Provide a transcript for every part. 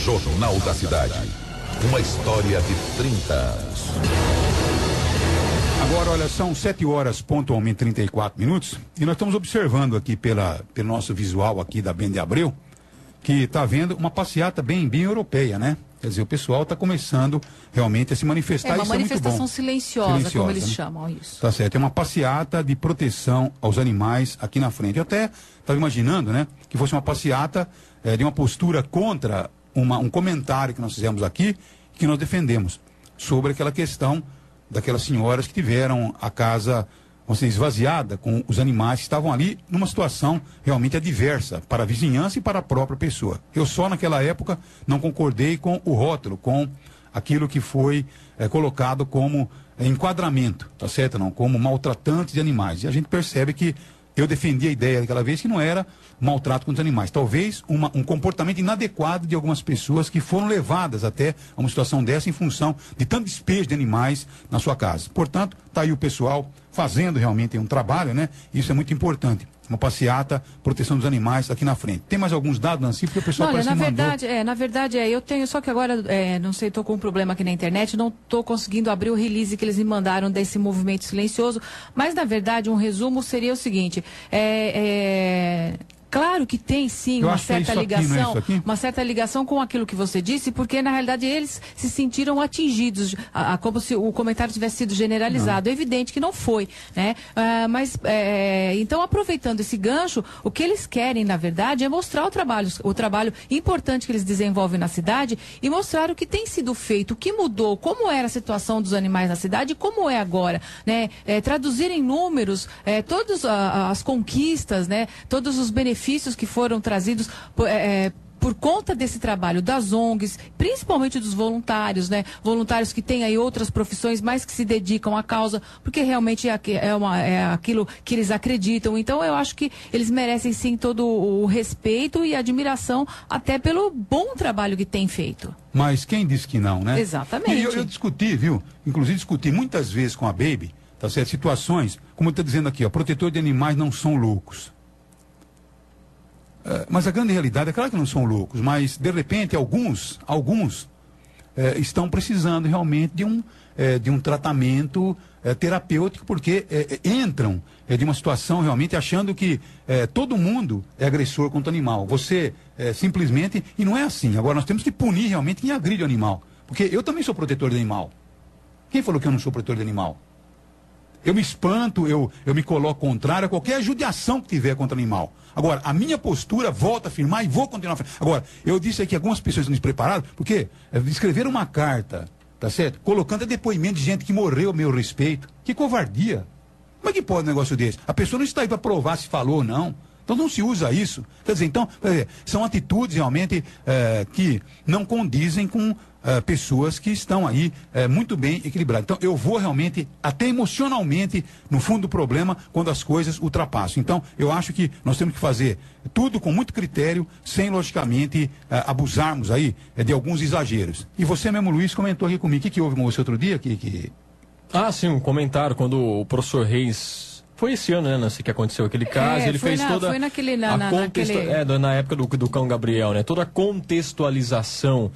Jornal da Cidade. Uma história de 30 anos. Agora, olha, são 7 horas, pontualmente 34 minutos, e nós estamos observando aqui pelo nosso visual aqui da Bem de Abreu, que está havendo uma passeata bem europeia, né? Quer dizer, o pessoal está começando realmente a se manifestar. É uma isso manifestação é muito bom. silenciosa, como eles né? chamam isso. Tá certo, é uma passeata de proteção aos animais aqui na frente. Eu até estava imaginando, né, que fosse uma passeata de uma postura contra um comentário que nós fizemos aqui, que nós defendemos, sobre aquela questão daquelas senhoras que tiveram a casa, vamos dizer, esvaziada com os animais que estavam ali numa situação realmente adversa para a vizinhança e para a própria pessoa. Eu só naquela época não concordei com o rótulo, com aquilo que foi colocado como enquadramento, tá certo? Não, como maltratantes de animais. E a gente percebe que eu defendi a ideia daquela vez que não era maltrato com os animais. Talvez um comportamento inadequado de algumas pessoas que foram levadas até a uma situação dessa em função de tanto despejo de animais na sua casa. Portanto, está aí o pessoal fazendo realmente um trabalho, né? Isso é muito importante. Uma passeata, proteção dos animais aqui na frente. Tem mais alguns dados, Nancy? Porque o pessoal Olha, parece na verdade, eu tenho, só que agora, não sei, estou com um problema aqui na internet, não estou conseguindo abrir o release que eles me mandaram desse movimento silencioso, mas na verdade um resumo seria o seguinte, claro que tem sim uma certa ligação com aquilo que você disse, porque na realidade eles se sentiram atingidos, como se o comentário tivesse sido generalizado. É evidente que não foi, né? Então, aproveitando esse gancho, o que eles querem, na verdade, é mostrar o trabalho importante que eles desenvolvem na cidade e mostrar o que tem sido feito, o que mudou, como era a situação dos animais na cidade e como é agora, né? Traduzir em números todas as conquistas, né? Todos os benefícios que foram trazidos por conta desse trabalho das ONGs, principalmente dos voluntários, né? Voluntários que têm aí outras profissões, mas que se dedicam à causa, porque realmente é aquilo que eles acreditam. Então, eu acho que eles merecem sim todo o respeito e admiração, até pelo bom trabalho que têm feito. Mas quem disse que não, né? Exatamente. E eu discuti, viu? Inclusive discuti muitas vezes com a Baby, tá certo? Situações, como está dizendo aqui, ó, protetor de animais não são loucos. Mas a grande realidade é claro que não são loucos, mas de repente alguns estão precisando realmente de um tratamento terapêutico, porque entram de uma situação realmente achando que todo mundo é agressor contra o animal. Você simplesmente, e não é assim. Agora nós temos que punir realmente quem agride o animal, porque eu também sou protetor de animal. Quem falou que eu não sou protetor de animal? Eu me espanto, eu me coloco contrário a qualquer judiação que tiver contra o animal. Agora, a minha postura, volto a afirmar e vou continuar. Agora, eu disse aqui que algumas pessoas estão despreparadas, porque escreveram uma carta, tá certo? Colocando depoimento de gente que morreu a meu respeito. Que covardia. Como é que pode um negócio desse? A pessoa não está aí para provar se falou ou não. Então não se usa isso. Quer dizer, são atitudes realmente que não condizem com pessoas que estão aí muito bem equilibradas. Então eu vou realmente, até emocionalmente, no fundo do problema, quando as coisas ultrapassam. Então eu acho que nós temos que fazer tudo com muito critério, sem logicamente abusarmos aí de alguns exageros. E você mesmo, Luiz, comentou aqui comigo. O que houve com você outro dia? Ah, sim, um comentário quando o professor Reis... Foi esse ano, né, Nancy, que aconteceu aquele caso. Ele fez toda na época do Cão Gabriel, né? Toda a contextualização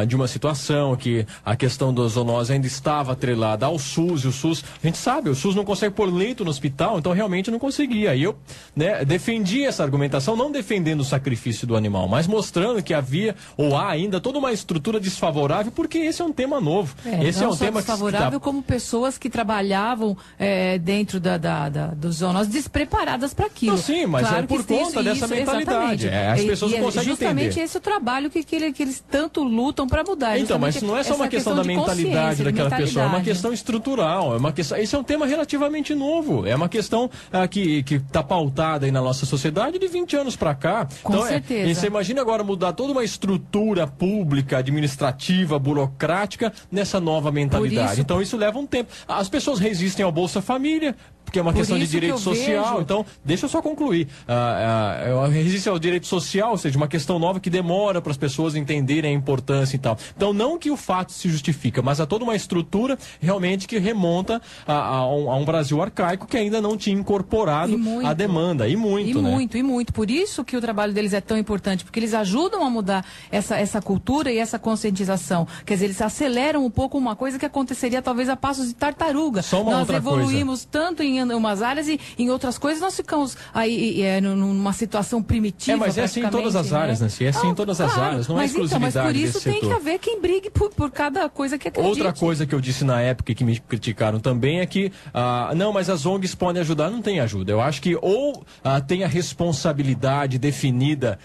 de uma situação que a questão da zoonose ainda estava atrelada ao SUS, e o SUS, a gente sabe, o SUS não consegue pôr leito no hospital, então realmente não conseguia. E eu, né, defendi essa argumentação, não defendendo o sacrifício do animal, mas mostrando que havia, ou há ainda, toda uma estrutura desfavorável, porque esse é um tema novo. Esse é um tema desfavorável, como pessoas que trabalhavam dentro dos zonas despreparadas para aquilo. Não, sim, mas claro é por conta dessa mentalidade. As pessoas não conseguem justamente entender. Esse é o trabalho que eles tanto lutam para mudar. Então, mas não é só uma questão da mentalidade daquela pessoa, é uma questão estrutural. Esse é um tema relativamente novo. É uma questão que está pautada aí na nossa sociedade de 20 anos para cá. Com certeza. E você imagina agora mudar toda uma estrutura pública, administrativa, burocrática nessa nova mentalidade. Então isso leva um tempo. As pessoas resistem ao Bolsa Família, porque é uma questão de direito social. Então, deixa eu só concluir. Existe o direito social, ou seja, uma questão nova que demora para as pessoas entenderem a importância e tal. Então, não que o fato se justifica, mas há toda uma estrutura realmente que remonta a um Brasil arcaico que ainda não tinha incorporado a demanda. E muito. Por isso que o trabalho deles é tão importante, porque eles ajudam a mudar essa cultura e essa conscientização. Quer dizer, eles aceleram um pouco uma coisa que aconteceria talvez a passos de tartaruga. Nós evoluímos tanto em umas áreas e em outras coisas nós ficamos aí numa situação primitiva. Mas é assim em todas as áreas, Nancy. É assim em todas as áreas, não é exclusividade mas por isso tem que haver quem brigue por cada coisa que acredite. Outra coisa que eu disse na época e que me criticaram também é que, não, mas as ONGs podem ajudar. Não tem ajuda. Eu acho que ou tem a responsabilidade definida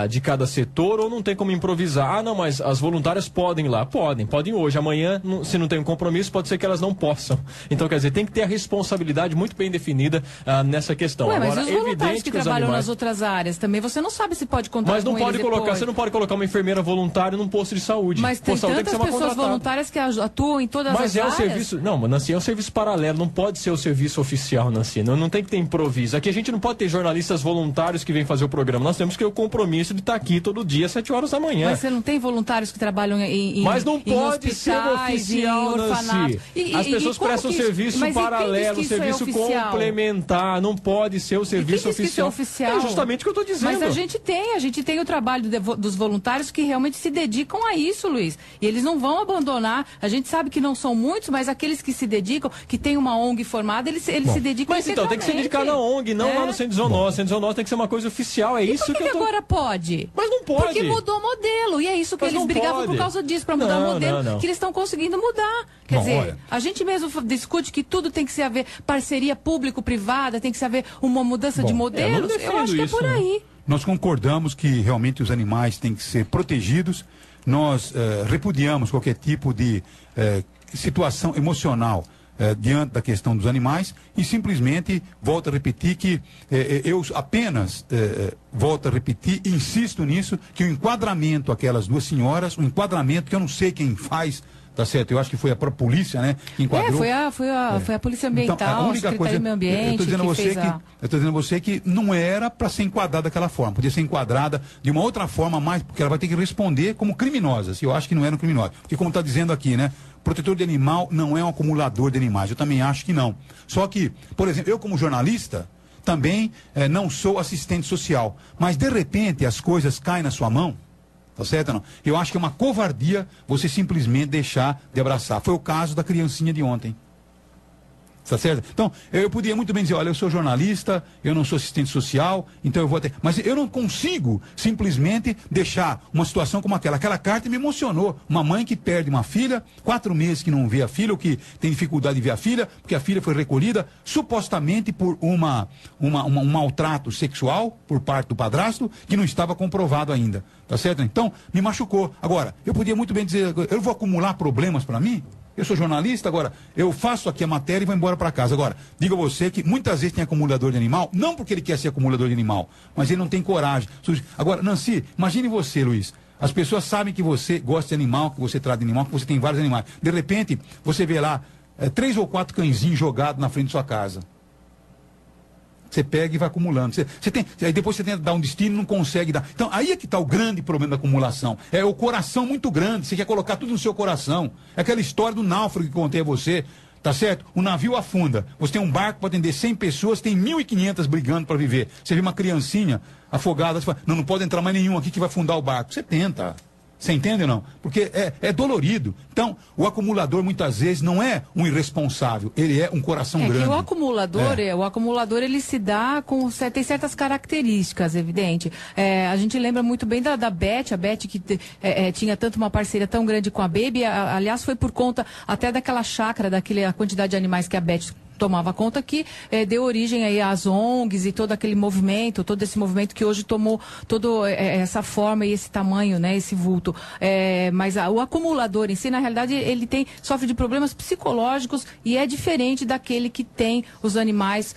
de cada setor ou não tem como improvisar. Não, mas as voluntárias podem ir lá. Podem hoje. Amanhã, se não tem um compromisso, pode ser que elas não possam. Então, quer dizer, tem que ter a responsabilidade muito bem definida nessa questão. Mas os voluntários que trabalham nas outras áreas também, você não sabe se pode contar mas não com pode eles colocar, você não pode colocar uma enfermeira voluntária num posto de saúde. Mas tem tantas pessoas voluntárias que atuam em todas as áreas. Mas é o serviço... Não, Nancy, é um serviço paralelo, não pode ser o serviço oficial, Nancy. Não tem que ter improviso. Aqui a gente não pode ter jornalistas voluntários que vêm fazer o programa. Nós temos que ter o compromisso de estar aqui todo dia, às 7 horas da manhã. Mas você não tem voluntários que trabalham em Mas não pode ser oficial, Nancy. As pessoas prestam serviço paralelo, serviço complementar. Não pode ser o serviço oficial. É justamente o que eu estou dizendo. Mas a gente tem o trabalho dos voluntários que realmente se dedicam a isso, Luiz. E eles não vão abandonar. A gente sabe que não são muitos, mas aqueles que se dedicam, que tem uma ONG formada, eles se dedicam. Mas então, tem que se dedicar na ONG, não lá no Centro de Zoonose. Centro de Zoonose tem que ser uma coisa oficial. É isso que eu tô... agora pode? Mas não pode. Porque mudou o modelo. E é isso que eles brigavam por causa disso, para mudar o modelo, que eles estão conseguindo mudar. Quer dizer, a gente mesmo discute que tudo tem que se haver parceria público-privada, tem que se haver uma mudança de modelos. Eu acho que é por aí. Nós concordamos que realmente os animais têm que ser protegidos. Nós repudiamos qualquer tipo de situação emocional diante da questão dos animais e simplesmente volto a repetir que eu apenas volto a repetir, insisto nisso, que o enquadramento aquelas duas senhoras, o enquadramento que eu não sei quem faz, tá certo? Eu acho que foi a própria polícia, né? Que enquadrou. Foi a Polícia Ambiental, então, a única coisa, do Meio Ambiente. Eu estou dizendo a você que não era para ser enquadrada daquela forma. Podia ser enquadrada de uma outra forma, mais, porque ela vai ter que responder como criminosas. Eu acho que não eram criminosas. Porque, como está dizendo aqui, né? Protetor de animal não é um acumulador de animais. Eu também acho que não. Só que, por exemplo, eu como jornalista também não sou assistente social. Mas, de repente, as coisas caem na sua mão. Tá certo ou não? Eu acho que é uma covardia você simplesmente deixar de abraçar. Foi o caso da criancinha de ontem. Tá certo? Então, eu podia muito bem dizer, olha, eu sou jornalista, eu não sou assistente social, então eu vou ter... Mas eu não consigo simplesmente deixar uma situação como aquela. Aquela carta me emocionou. Uma mãe que perde uma filha, 4 meses que não vê a filha, ou que tem dificuldade de ver a filha, porque a filha foi recolhida supostamente por um maltrato sexual por parte do padrasto, que não estava comprovado ainda. Tá certo? Então, me machucou. Agora, eu podia muito bem dizer, eu vou acumular problemas para mim? Eu sou jornalista, agora, eu faço aqui a matéria e vou embora para casa. Agora, diga você que muitas vezes tem acumulador de animal, não porque ele quer ser acumulador de animal, mas ele não tem coragem. Agora, Nancy, imagine você, Luiz. As pessoas sabem que você gosta de animal, que você trata de animal, que você tem vários animais. De repente, você vê lá 3 ou 4 cãezinhos jogados na frente da sua casa. Você pega e vai acumulando. Aí depois você tenta dar um destino e não consegue dar. Então, aí é que está o grande problema da acumulação. É o coração muito grande. Você quer colocar tudo no seu coração. É aquela história do náufrago que contei a você. Tá certo? O navio afunda. Você tem um barco para atender 100 pessoas, tem 1.500 brigando para viver. Você vê uma criancinha afogada, você fala, não pode entrar mais nenhum aqui que vai afundar o barco. Você tenta. Você entende ou não? Porque é dolorido. Então, o acumulador muitas vezes não é um irresponsável, ele é um coração grande. Que o acumulador ele se dá tem certas características, evidente. A gente lembra muito bem da Beth, a Beth que tinha tanto uma parceria tão grande com a Baby, aliás foi por conta até daquela chácara, a quantidade de animais que a Beth tomava conta, que deu origem aí às ONGs e todo aquele movimento, todo esse movimento que hoje tomou toda essa forma e esse tamanho, né, esse vulto. Mas o acumulador em si, na realidade, ele sofre de problemas psicológicos e é diferente daquele que tem os animais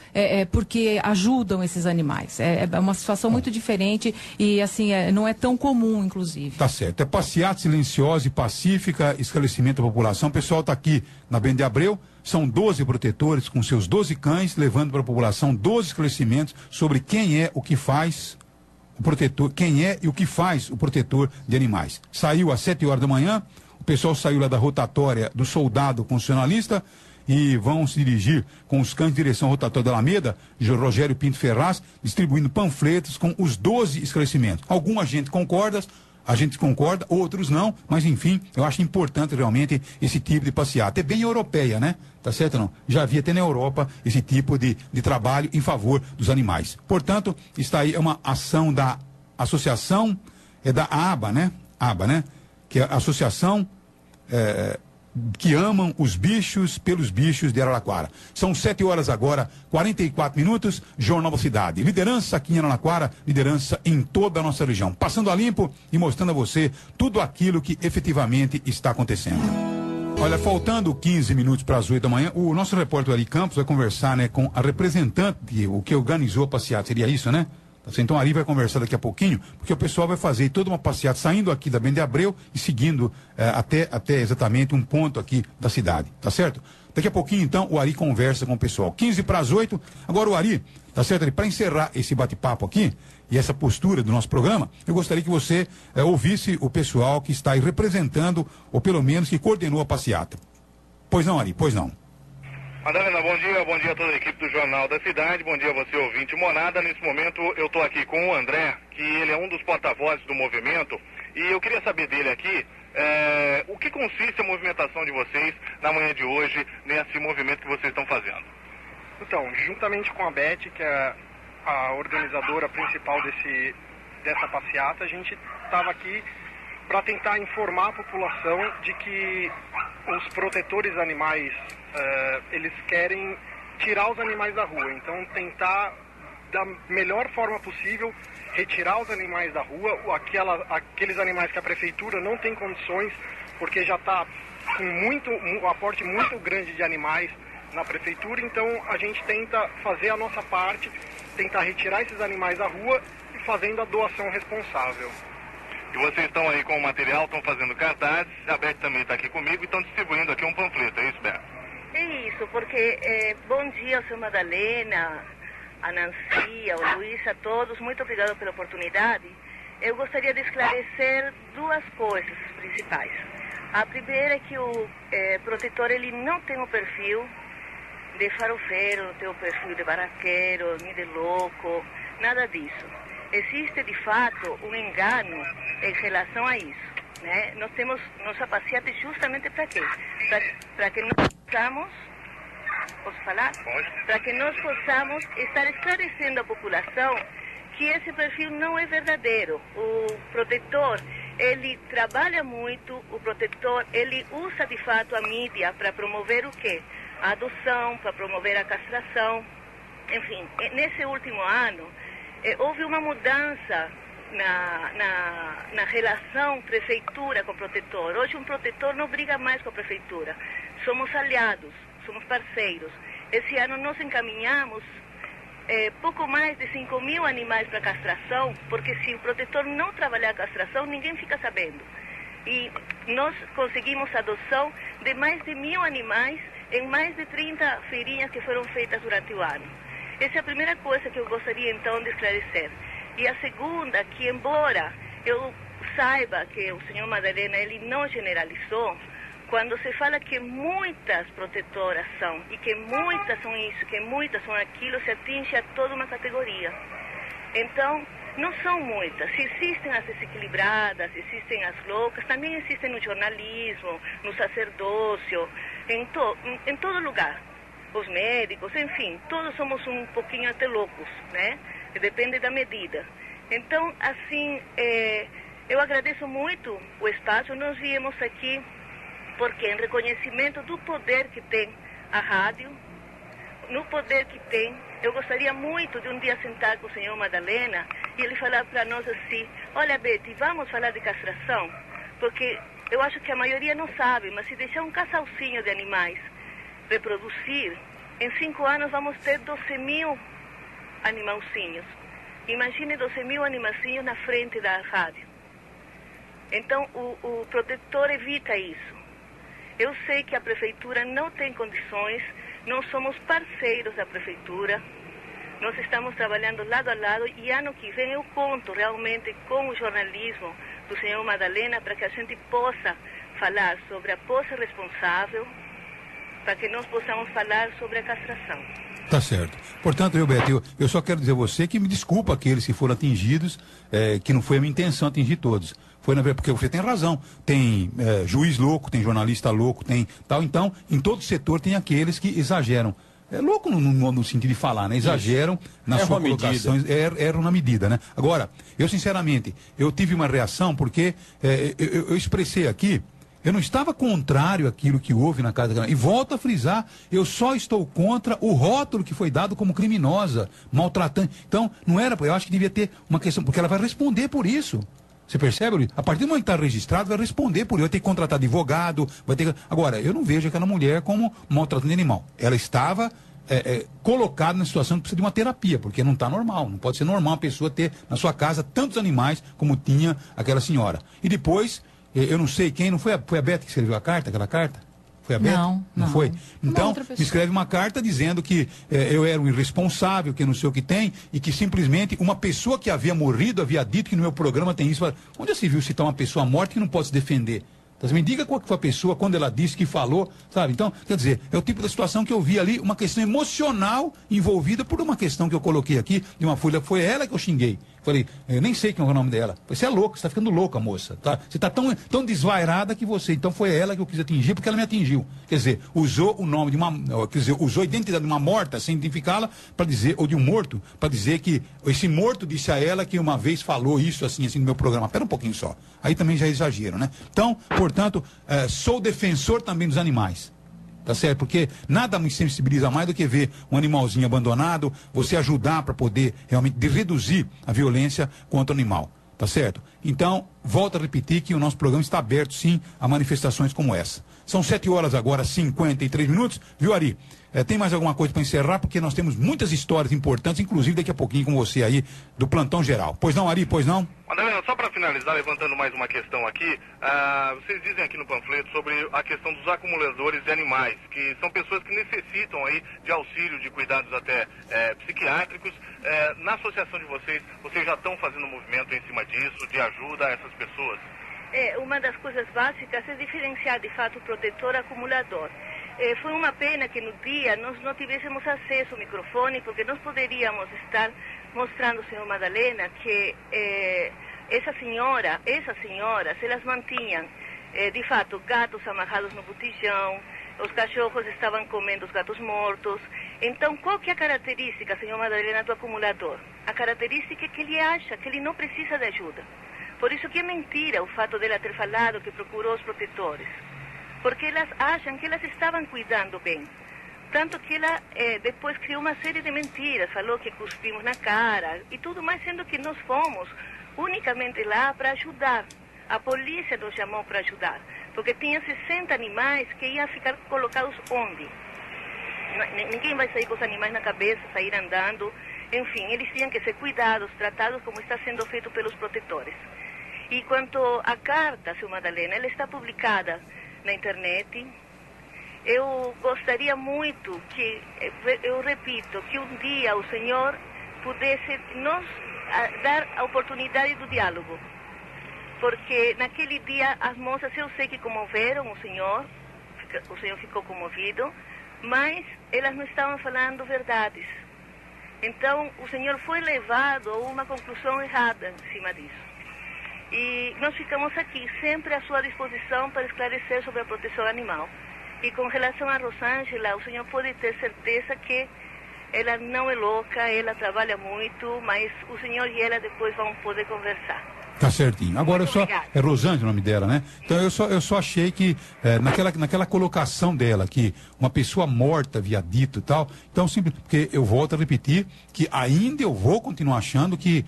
porque ajudam esses animais. É uma situação muito diferente e, assim, não é tão comum, inclusive. Tá certo. É passeata silenciosa e pacífica, esclarecimento da população. O pessoal está aqui na Bem de Abreu, São 12 protetores com seus 12 cães, levando para a população 12 esclarecimentos sobre quem é o que faz o protetor, quem é e o que faz o protetor de animais. Saiu às 7 horas da manhã, o pessoal saiu lá da rotatória do soldado constitucionalista e vão se dirigir com os cães de direção rotatória da Alameda, Rogério Pinto Ferraz, distribuindo panfletos com os 12 esclarecimentos. Alguma gente concorda, outros não, mas enfim, eu acho importante realmente esse tipo de passeata. É bem europeia, né? Tá certo não? Já havia até na Europa esse tipo de trabalho em favor dos animais. Portanto, está aí uma ação da associação, da ABA, né? ABA, né? Que é a Associação que amam os bichos pelos bichos de Araraquara. São 7 horas agora, 44 minutos, Jornal da Cidade. Liderança aqui em Araraquara, liderança em toda a nossa região. Passando a limpo e mostrando a você tudo aquilo que efetivamente está acontecendo. Olha, faltando 15 minutos para as 8 da manhã, o nosso repórter Ari Campos vai conversar, né, com a representante, o que organizou a passeata, seria isso, né? Então Ari vai conversar daqui a pouquinho, porque o pessoal vai fazer toda uma passeata saindo aqui da Bem de Abreu e seguindo até exatamente um ponto aqui da cidade, tá certo? Daqui a pouquinho, então, o Ari conversa com o pessoal. 15 para as 8. Agora o Ari, tá certo? Para encerrar esse bate-papo aqui e essa postura do nosso programa, eu gostaria que você ouvisse o pessoal que está aí representando, ou pelo menos que coordenou a passeata. Pois não, Ari, pois não. Madalena, bom dia a toda a equipe do Jornal da Cidade, bom dia a você, ouvinte Monada. Nesse momento eu estou aqui com o André, que ele é um dos porta-vozes do movimento, e eu queria saber dele aqui, o que consiste a movimentação de vocês na manhã de hoje, nesse movimento que vocês estão fazendo? Então, juntamente com a Beth, que é a organizadora principal dessa passeata, a gente estava aqui para tentar informar a população de que os protetores animais, eles querem tirar os animais da rua. Então, tentar, da melhor forma possível, retirar os animais da rua, aqueles animais que a prefeitura não tem condições, porque já está com um aporte muito grande de animais na prefeitura. Então, a gente tenta fazer a nossa parte, tentar retirar esses animais da rua e fazendo a doação responsável. E vocês estão aí com o material, estão fazendo cartazes, a Beth também está aqui comigo e estão distribuindo aqui um panfleto, é isso, Beth? É isso, porque bom dia ao seu Madalena, a Nancy, ao Luiz, a todos, muito obrigado pela oportunidade. Eu gostaria de esclarecer duas coisas principais. A primeira é que o protetor, ele não tem o perfil de farofeiro, não tem o perfil de barraqueiro, nem de louco, nada disso. Existe, de fato, um engano em relação a isso, né? Nós temos nossa passeata justamente para quê? Para que nós possamos, posso falar? Pode. Para que nós possamos estar esclarecendo a população que esse perfil não é verdadeiro. O protetor, ele trabalha muito, o protetor, ele usa, de fato, a mídia para promover o quê? A adoção, para promover a castração. Enfim, nesse último ano, houve uma mudança na relação prefeitura com o protetor. Hoje um protetor não briga mais com a prefeitura. Somos aliados, somos parceiros. Esse ano nós encaminhamos pouco mais de 5.000 animais para castração, porque se o protetor não trabalhar a castração, ninguém fica sabendo. E nós conseguimos a adoção de mais de 1.000 animais em mais de 30 feirinhas que foram feitas durante o ano. Essa é a primeira coisa que eu gostaria, então, de esclarecer. E a segunda, que embora eu saiba que o senhor Madalena, ele não generalizou, quando se fala que muitas protetoras são, e que muitas são isso, que muitas são aquilo, se atinge a toda uma categoria. Então, não são muitas. Se existem as desequilibradas, existem as loucas, também existem no jornalismo, no sacerdócio, em todo lugar. Os médicos, enfim, todos somos um pouquinho até loucos, né? Depende da medida. Então, assim, eu agradeço muito o espaço. Nós viemos aqui porque, em reconhecimento do poder que tem a rádio, no poder que tem, eu gostaria muito de um dia sentar com o senhor Madalena e ele falar para nós assim: olha, Betty, vamos falar de castração? Porque eu acho que a maioria não sabe, mas se deixar um casalzinho de animais reproduzir, em 5 anos vamos ter 12.000 animalzinhos. Imagine 12.000 animalzinhos na frente da rádio. Então, o protetor evita isso. Eu sei que a prefeitura não tem condições, nós somos parceiros da prefeitura, nós estamos trabalhando lado a lado e ano que vem eu conto realmente com o jornalismo do senhor Madalena para que a gente possa falar sobre a posse responsável, para que nós possamos falar sobre a castração. Tá certo. Portanto, Beto, eu só quero dizer a você que me desculpa aqueles que foram atingidos, que não foi a minha intenção atingir todos. Foi, na verdade, porque você tem razão. Tem juiz louco, tem jornalista louco, tem tal. Então, em todo setor tem aqueles que exageram. É louco no sentido de falar, né? Exageram na sua colocação, eram na medida, né? Agora, eu sinceramente, eu tive uma reação porque eu expressei aqui, eu não estava contrário àquilo que houve na Casa da Câmara. E volto a frisar, eu só estou contra o rótulo que foi dado como criminosa, maltratante. Então, não era, eu acho que devia ter uma questão, porque ela vai responder por isso. Você percebe, Luiz? A partir do momento que está registrado, vai responder por isso. Vai ter que contratar advogado, vai ter que... Agora, eu não vejo aquela mulher como maltratante animal. Ela estava colocada na situação que precisa de uma terapia, porque não está normal. Não pode ser normal uma pessoa ter na sua casa tantos animais como tinha aquela senhora. E depois... Eu não sei quem, não foi a Beth que escreveu aquela carta? Foi a Beth? Não foi? Então, me escreve uma carta dizendo que eu era um irresponsável, que não sei o que tem, e que simplesmente uma pessoa que havia morrido havia dito que no meu programa tem isso. Onde já se viu citar uma pessoa morta que não pode se defender? Então, me diga qual que foi a pessoa, quando ela disse, que falou, sabe? Então, quer dizer, é o tipo da situação que eu vi ali, uma questão emocional envolvida por uma questão que eu coloquei aqui, de uma folha, foi ela que eu xinguei. Falei, eu nem sei quem é o nome dela. Você é louca, você está ficando louca, moça. Tá? Você está tão desvairada que você. Então foi ela que eu quis atingir, porque ela me atingiu. Quer dizer, usou o nome de uma. Quer dizer, usou a identidade de uma morta sem identificá-la para dizer, ou de um morto, para dizer que esse morto disse a ela que uma vez falou isso assim no meu programa. Pera um pouquinho só. Aí também já exagero, né? Então, portanto, sou defensor também dos animais. Tá certo? Porque nada me sensibiliza mais do que ver um animalzinho abandonado, você ajudar para poder realmente reduzir a violência contra o animal. Tá certo? Então, volto a repetir que o nosso programa está aberto, sim, a manifestações como essa. São 7 horas agora, 53 minutos. Viu, Ari? Tem mais alguma coisa para encerrar? Porque nós temos muitas histórias importantes, inclusive daqui a pouquinho com você aí, do Plantão Geral. Pois não, Ari? Pois não? Madalena, só para finalizar, levantando mais uma questão aqui, vocês dizem aqui no panfleto sobre a questão dos acumuladores de animais, que são pessoas que necessitam aí de auxílio, de cuidados até psiquiátricos. Na associação de vocês já estão fazendo um movimento em cima disso, de ajuda a essas pessoas? Uma das coisas básicas é diferenciar de fato o protetor acumulador. Foi uma pena que no dia nós não tivéssemos acesso ao microfone, porque nós poderíamos estar mostrando ao senhor Madalena que essas senhoras, elas mantinham, de fato, gatos amarrados no botijão, os cachorros estavam comendo os gatos mortos. Então, qual que é a característica, senhor Madalena, do acumulador? A característica é que ele acha que ele não precisa de ajuda. Por isso que é mentira o fato dela ter falado que procurou os protetores. Porque elas acham que elas estavam cuidando bem. Tanto que ela depois criou uma série de mentiras, falou que cuspimos na cara e tudo mais, sendo que nós fomos unicamente lá para ajudar. A polícia nos chamou para ajudar, porque tinha 60 animais que iam ficar colocados onde? Ninguém vai sair com os animais na cabeça, sair andando. Enfim, eles tinham que ser cuidados, tratados como está sendo feito pelos protetores. E quanto à carta, senhor Madalena, ela está publicada na internet. Eu gostaria muito que, eu repito, que um dia o senhor pudesse nos dar a oportunidade do diálogo. Porque naquele dia as moças, eu sei que comoveram o senhor ficou comovido, mas elas não estavam falando verdades. Então o senhor foi levado a uma conclusão errada em cima disso. E nós ficamos aqui sempre à sua disposição para esclarecer sobre a proteção animal. E com relação a Rosângela, o senhor pode ter certeza que ela não é louca, ela trabalha muito, mas o senhor e ela depois vão poder conversar. Tá certinho. Agora é Rosângela o nome dela, né? Então eu só achei que naquela colocação dela, que uma pessoa morta havia dito e tal, então porque eu volto a repetir que ainda eu vou continuar achando que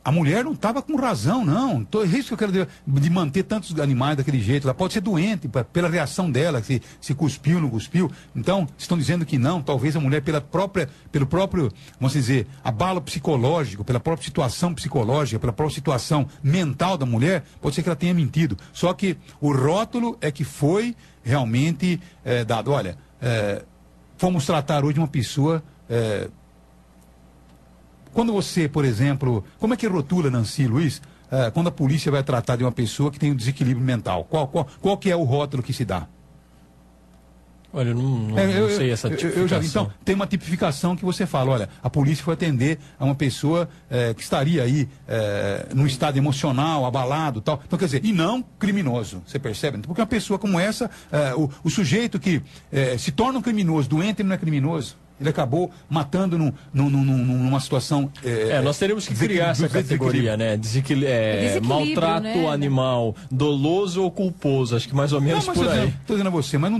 a mulher não estava com razão, não. É isso que eu quero dizer, de manter tantos animais daquele jeito. Ela pode ser doente pela reação dela, se cuspiu, não cuspiu. Então, estão dizendo que não. Talvez a mulher, pelo próprio, vamos dizer, abalo psicológico, pela própria situação psicológica, pela própria situação mental da mulher, pode ser que ela tenha mentido. Só que o rótulo é que foi realmente dado. Olha, fomos tratar hoje uma pessoa... Quando você, por exemplo, como é que rotula, Nancy Luiz, quando a polícia vai tratar de uma pessoa que tem um desequilíbrio mental? Qual que é o rótulo que se dá? Olha, eu não sei essa tipificação. Então, tem uma tipificação que você fala, olha, a polícia foi atender a uma pessoa que estaria aí num estado emocional, abalado, tal. Então, quer dizer, e não criminoso, você percebe? Porque uma pessoa como essa, o sujeito que se torna um criminoso, doente, ele não é criminoso. Ele acabou matando numa situação... nós teríamos que criar essa categoria, né? Maltrato, né? Animal, doloso ou culposo, acho que mais ou menos por aí. Estou dizendo a você, mas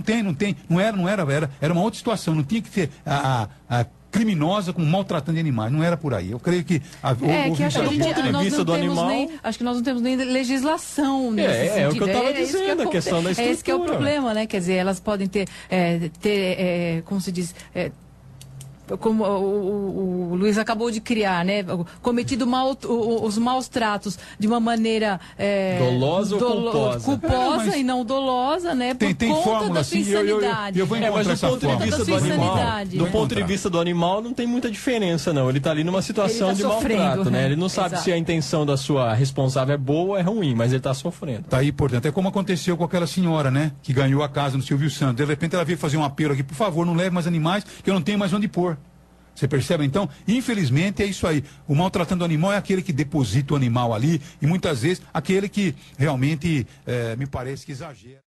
era uma outra situação, não tinha que ter a criminosa com maltratando de animais, não era por aí. Eu creio que... do ponto de vista do animal... acho que nós não temos nem legislação nesse sentido. É o que eu estava dizendo, a questão da estrutura. Esse que é o problema, né? Quer dizer, elas podem ter como se diz... como o Luiz acabou de criar, né? Cometido os maus tratos de uma maneira dolosa ou culposa e não dolosa, né? Tem fórmula da sua insanidade. Eu vou encontrar mas do ponto de vista do animal não tem muita diferença, não. Ele está ali numa situação de maltrato, né? Ele não sabe se a intenção da sua responsável é boa ou é ruim, mas ele está sofrendo. Tá aí, portanto, é como aconteceu com aquela senhora, né? Que ganhou a casa no Silvio Santos. De repente ela veio fazer um apelo aqui, por favor, não leve mais animais, que eu não tenho mais onde pôr. Você percebe? Então, infelizmente é isso aí. O maltratando o animal é aquele que deposita o animal ali e muitas vezes aquele que realmente me parece que exagera.